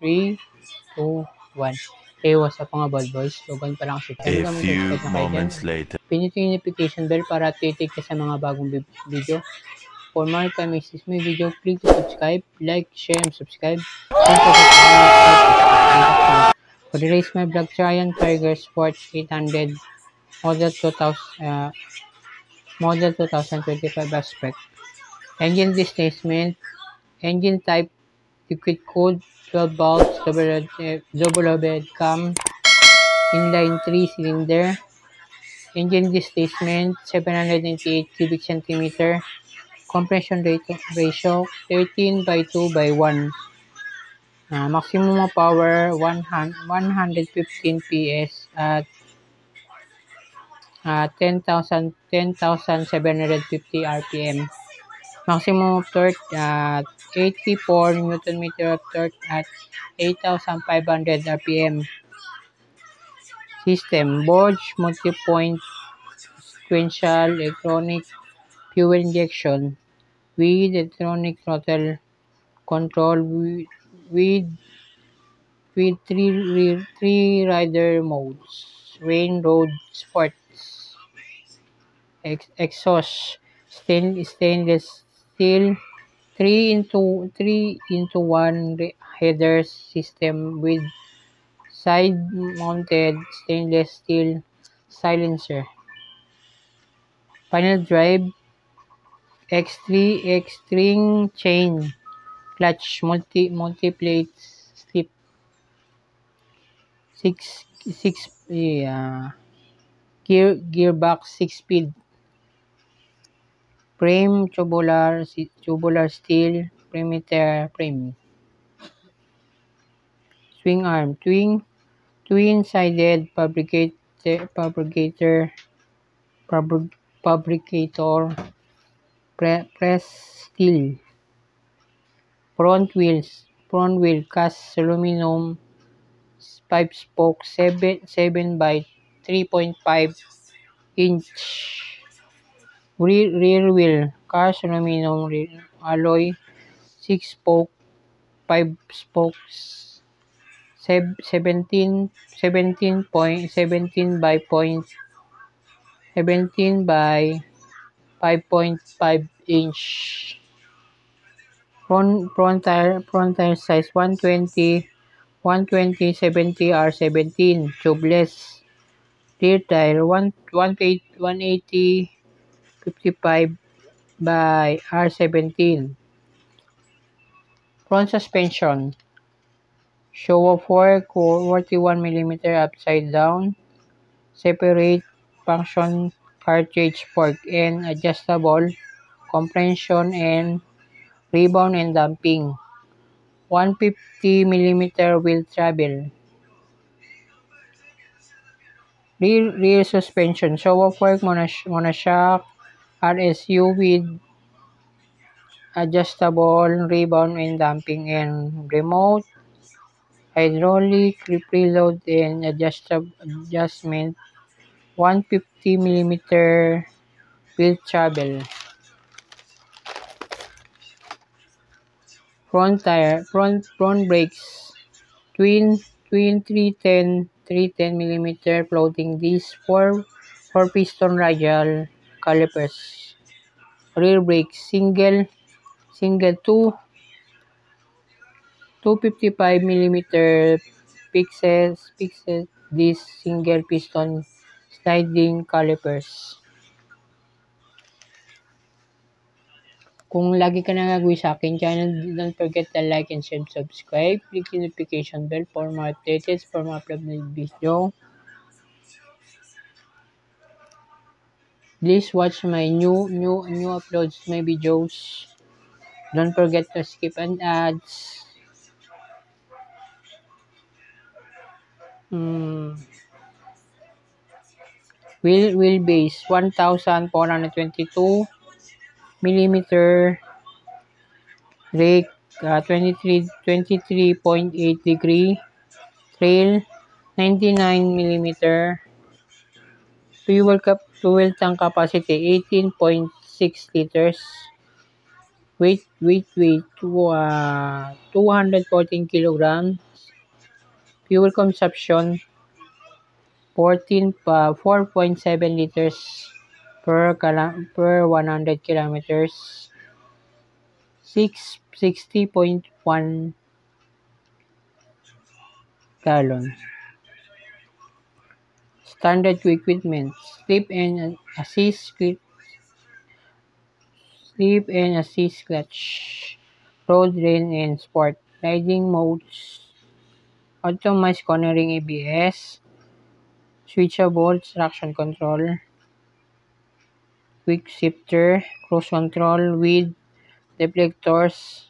3, 2, 1. Hey, what's up mga bad boys? Logan pa lang si channel. A few moments later. Pinutin yung notification bell para titik ka sa mga bagong video. For more time is my video, click to subscribe, like, share, and subscribe. Don't forget to for the race my vlog Giant Tiger Sport 800 Model 2025 aspect. Engine displacement, engine type, liquid cooled, 12 volts, double overhead cam, inline 3 cylinder, engine displacement 788 cubic centimeter, compression ratio 13 by 2 by 1. Maximum power 115 PS at 10,750 RPM. Maximum torque at 84 Nm of torque at 8,500 RPM. System: Bosch multi-point sequential electronic fuel injection with electronic throttle control with three rider modes. Rain, road, sports. Exhaust: stainless steel 3-in-1 header system with side-mounted stainless steel silencer. Final drive: X3 X-string chain clutch multi-plate slip 6 gearbox 6-speed. Frame: tubular steel perimeter frame. Swing arm: twin-sided fabricator press steel. Front wheel cast aluminum 5-spoke 7 by 3.5 inch. Rear wheel cast aluminum alloy 6-spoke 5 spokes 17 by 5.5 inch. Front tire size 120 70 R17 tubeless. Rear tire 180 55 by R17. Front suspension: show of fork 41 mm upside down, separate function cartridge fork and adjustable, compression and rebound and damping. 150 mm wheel travel. Rear suspension: show of fork monoshock RSU with adjustable rebound and damping and remote hydraulic preload and adjustment. 150 mm wheel travel. Front brakes: twin 310 mm floating disc 4 piston radial calipers. Rear brakes: single 255 mm fixed disc single piston sliding calipers. Kung lagi ka nagagawin sa akin channel, don't forget to like and share, subscribe, click the notification bell for more updates, for more upload na video. Please watch my new uploads, my videos. Don't forget to skip and ads. Wheelbase 1,422 mm. Rake 23.8 degree. Trail 99 mm. Fuel tank capacity 18.6 liters. Weight 214 kilograms. Fuel consumption 4.7 liters per 100 kilometers. 60.1 gallon. Standard equipment: sleep and assist clutch, road, rain, and sport. Riding modes: automatic cornering, ABS, switchable traction control, quick shifter, cruise control with deflectors,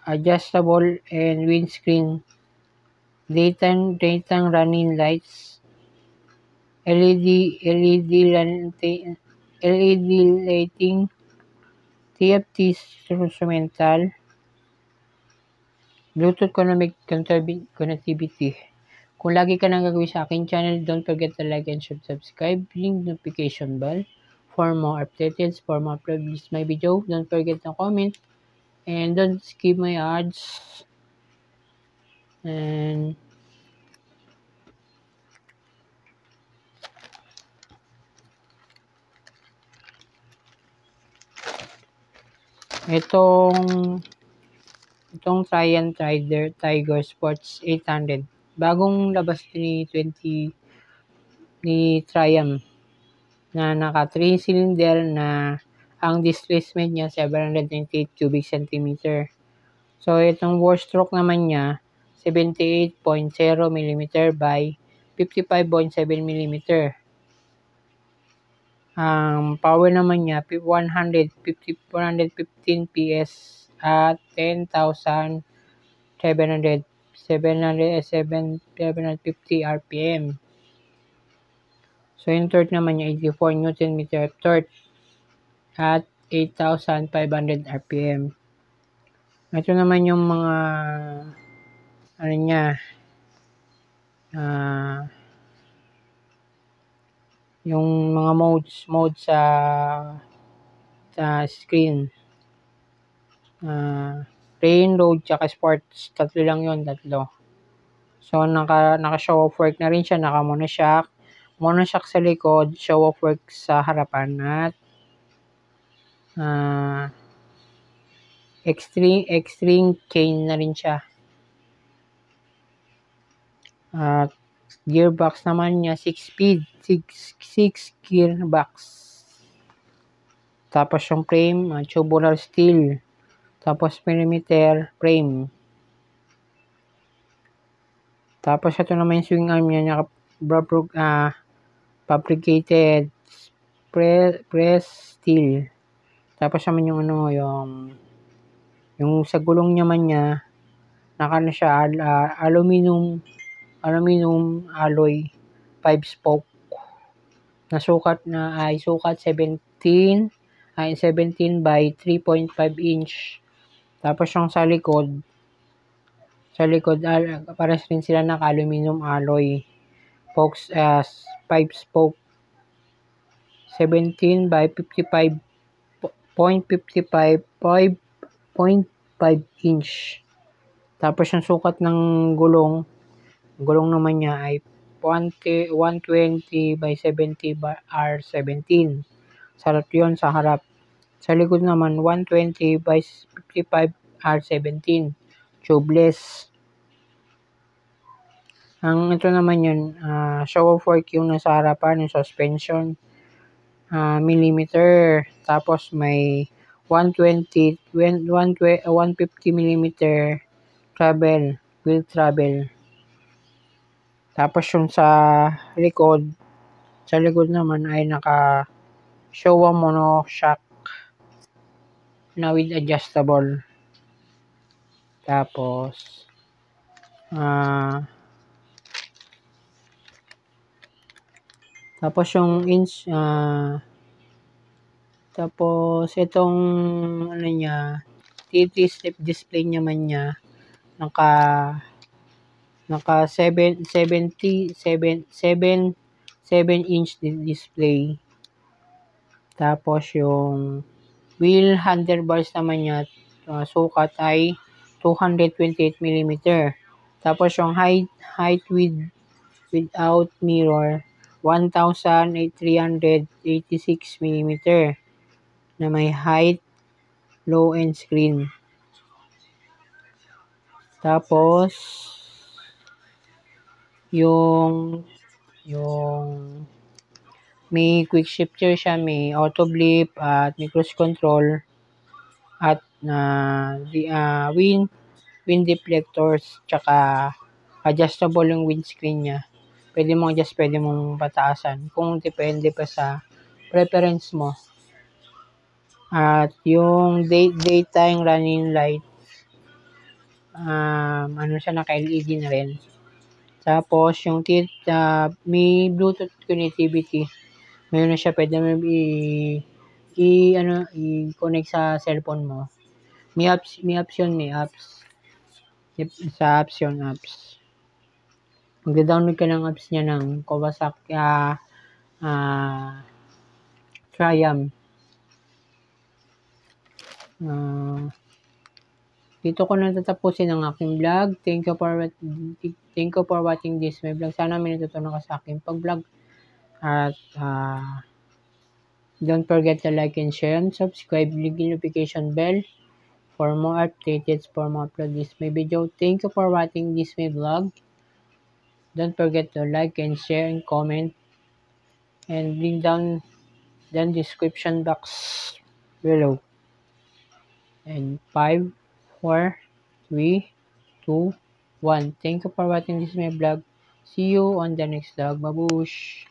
adjustable and windscreen, daytime running lights, LED lighting, TFT instrumental, Bluetooth connectivity. Kung lagi ka nang gagawin sa aking channel, don't forget to like and subscribe, ring notification bell for more updates, for more uploads my video. Don't forget to comment and don't skip my ads. And itong Triumph Tiger Sports 800, bagong labas ni Triumph, na naka 3 cylinder na ang displacement niya 798 cubic centimeter. So itong bore stroke naman niya 78.0 mm by 55.7 mm. Ang power naman niya 115 PS at 10,750 RPM. So yung torque naman niya 84 Nm torque at 8,500 RPM. Ito naman yung mga ano niya, yung mga mode sa screen. Rain, road, tsaka sports. Tatlo lang yun, tatlo. So, naka-show off work na rin siya. Naka-monoshock. Monoshock sa likod, show off work sa harapan. At extreme chain na rin siya. At gearbox naman niya 6 gearbox. Tapos yung frame, tubular steel. Tapos perimeter frame. Tapos ito naman yung swing arm niya, fabricated press steel. Tapos naman yung yung sa gulong naman niya, siya aluminum alloy 5 spoke. Sukat 17 by 3.5 inch. Tapos yung sa likod pares rin sila ng aluminum alloy spokes, 5 spoke 17 by 5.5 inch. Tapos yung sukat ng gulong naman niya ay 120 by 70 by R17. Sarap yun sa harap. Sa likod naman 120 by 55 R17. Tubeless. Ang ito naman yun, show off work yung nasa harapan, yung suspension, millimeter. Tapos may 150 millimeter wheel travel. Tapos yung sa likod naman ay naka Showa monoshock na with adjustable. Tapos yung tapos itong niya, TT display naman niya naka 7 inch display. Tapos yung wheel handlebars naman niya, sukat ay 228 mm. Tapos yung height without mirror, 1,386 mm na may height, low end screen. Tapos yung may quick shifter siya, may auto blip at may cruise control at wind deflectors, tsaka adjustable yung windscreen niya. Pwede mong adjust, pwede mong pataasan kung depende pa sa preference mo. At yung daytime running light, siya, naka-LED na rin. Tapos yung may Bluetooth connectivity. Mayroon na siya, pwede mo i-connect sa cellphone mo. May apps. Sa apps yung apps. Mag-download ka ng apps niya ng Kawasaki Triumph. Dito ko na tatapusin ang aking vlog. Thank you for watching this my vlog. Sana may natutunan ka sa aking pag-vlog. At don't forget to like and share and subscribe. Click the notification bell for more updates, for more upload this my video. Thank you for watching this my vlog. Don't forget to like and share and comment. And link down the description box below. And 5, 4, 3, 2, 1. Thank you for watching this my vlog. See you on the next vlog. Babush!